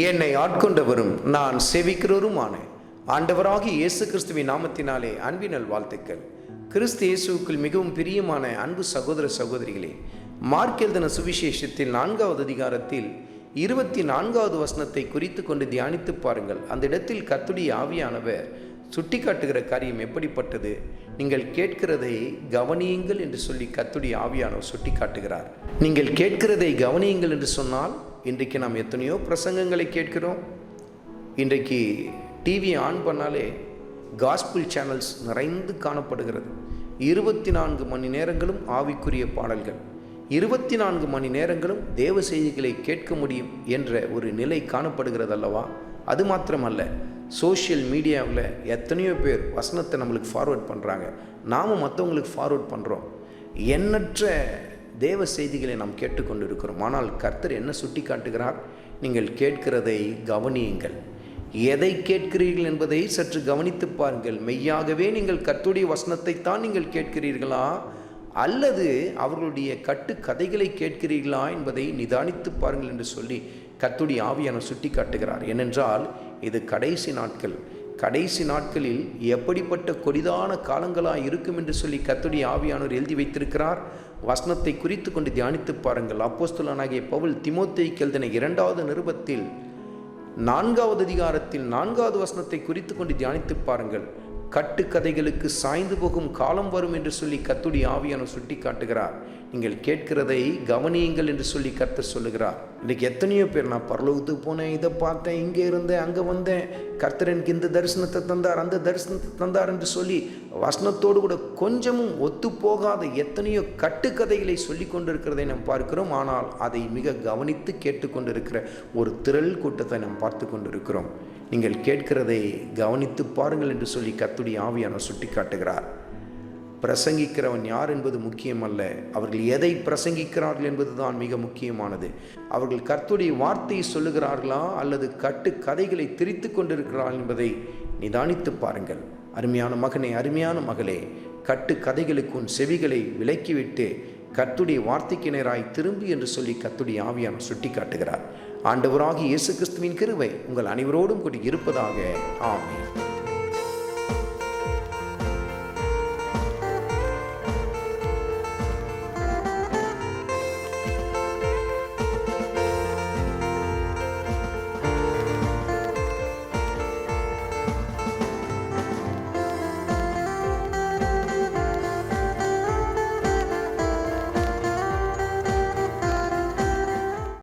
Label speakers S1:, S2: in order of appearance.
S1: என்னை ஆட்கொண்டவரும் நான் சேவிக்கிறவருமான ஆண்டவராகிய இயேசு கிறிஸ்துவின் நாமத்தினாலே அன்பினல் வாழ்த்துக்கள். கிறிஸ்து இயேசுவுக்குள் மிகவும் பிரியமான அன்பு சகோதர சகோதரிகளே, மார்க் எழுதின சுவிசேஷத்தில் 4வது அதிகாரத்தில் 24வது வசனத்தை குறித்து கொண்டு தியானித்து பாருங்கள். அந்த இடத்தில் கர்த்தருடைய ஆவியானவர் சுட்டி காட்டுகிற காரியம் எப்படிப்பட்டது? நீங்கள் கேட்கிறதை கவனியுங்கள் என்று சொல்லி கர்த்தருடைய ஆவியானவர் சுட்டி காட்டுகிறார். நீங்கள் கேட்கிறதை கவனியுங்கள் என்று சொன்னால், இன்றைக்கு நாம் எத்தனையோ பிரசங்கங்களை கேட்கிறோம். இன்றைக்கு டிவி ஆன் பண்ணாலே காஸ்பிள் சேனல்ஸ் நிறைந்து காணப்படுகிறது. 24 மணி நேரங்களும் ஆவிக்குரிய பாடல்கள், 24 மணி நேரங்களும் தேவ செய்திகளை கேட்க முடியும் என்ற ஒரு நிலை காணப்படுகிறது அல்லவா? அது மாத்திரமல்ல, சோஷியல் மீடியாவில் எத்தனையோ பேர் வசனத்தை நம்மளுக்கு ஃபார்வர்ட் பண்ணுறாங்க, நாமும் மற்றவங்களுக்கு ஃபார்வர்ட் பண்ணுறோம். எண்ணற்ற தேவ செய்திகளை நாம் கேட்டுக்கொண்டு இருக்கிறோம். ஆனால் கர்த்தர் என்ன சுட்டி காட்டுகிறார்? நீங்கள் கேட்கிறதை கவனியுங்கள். எதை கேட்கிறீர்கள் என்பதை சற்று கவனித்து பாருங்கள். மெய்யாகவே நீங்கள் கர்த்தருடைய வசனத்தை தான் நீங்கள் கேட்கிறீர்களா, அல்லது அவர்களுடைய கட்டுக்கதைகளை கேட்கிறீர்களா என்பதை நிதானித்து பாருங்கள் என்று சொல்லி கர்த்தருடைய ஆவியானவர் சுட்டி காட்டுகிறார். ஏனென்றால் இது கடைசி நாட்கள். கடைசி நாட்களில் எப்படிப்பட்ட கொடிதான காலங்களாக இருக்கும் என்று சொல்லி கர்த்தருடைய ஆவியானவர் எழுதி வைத்திருக்கிறார். வசனத்தை குறித்து கொண்டு தியானித்து பாருங்கள். அப்போஸ்தலனாகிய பவுல் தீமோத்தேயுக்கு எழுதின 2வது நிருபத்தில் 4வது அதிகாரத்தில் 4வது வசனத்தை குறித்து கொண்டு தியானித்து பாருங்கள். கட்டுக்கதைகளுக்கு சாய்ந்து போகும் காலம் வரும் என்று சொல்லி கர்த்தருடைய ஆவியானவர் சுட்டி காட்டுகிறார். நீங்கள் கேட்கிறதை கவனியுங்கள் என்று சொல்லி கர்த்தர் சொல்லுகிறார். இன்றைக்கு எத்தனையோ பேர், நான் பரலோகத்துக்கு போனேன், இதை பார்த்தேன், இங்கே இருந்தேன், அங்கே வந்தேன், கர்த்தர் எனக்கு இந்த தரிசனத்தை தந்தார், அந்த தரிசனத்தை தந்தார் என்று சொல்லி வசனத்தோடு கூட கொஞ்சமும் ஒத்து போகாத எத்தனையோ கட்டுக்கதைகளை சொல்லி கொண்டிருக்கிறதை நாம் பார்க்கிறோம். ஆனால் அதை மிக கவனித்து கேட்டுக்கொண்டிருக்கிற ஒரு திரள் கூட்டத்தை நாம் பார்த்து கொண்டிருக்கிறோம். நீங்கள் கேட்கிறதை கவனித்து பாருங்கள் என்று சொல்லி கர்த்தருடைய ஆவியானவர் சுட்டி காட்டுகிறார். பிரசங்கிக்கிறவன் யார் என்பது முக்கியமல்ல, அவர்கள் எதை பிரசங்கிக்கிறார்கள் என்பதுதான் மிக முக்கியமானது. அவர்கள் கர்த்தருடைய வார்த்தையை சொல்லுகிறார்களா அல்லது கட்டு கதைகளை திரித்து கொண்டிருக்கிறார்கள் என்பதை நிதானித்து பாருங்கள். அருமையான மகனே, அருமையான மகளே, கட்டு கதைகளுக்கு உன் செவிகளை விலக்கிவிட்டு கர்த்தருடைய வார்த்தைக்கு நேராய் திரும்பி என்று சொல்லி கர்த்தருடைய ஆவியானவர் சுட்டி காட்டுகிறார். ஆண்டவராகிய இயேசு கிறிஸ்துவின் கிருபை உங்கள் அனைவரோடும் கூடி இருப்பதாக. ஆமென்.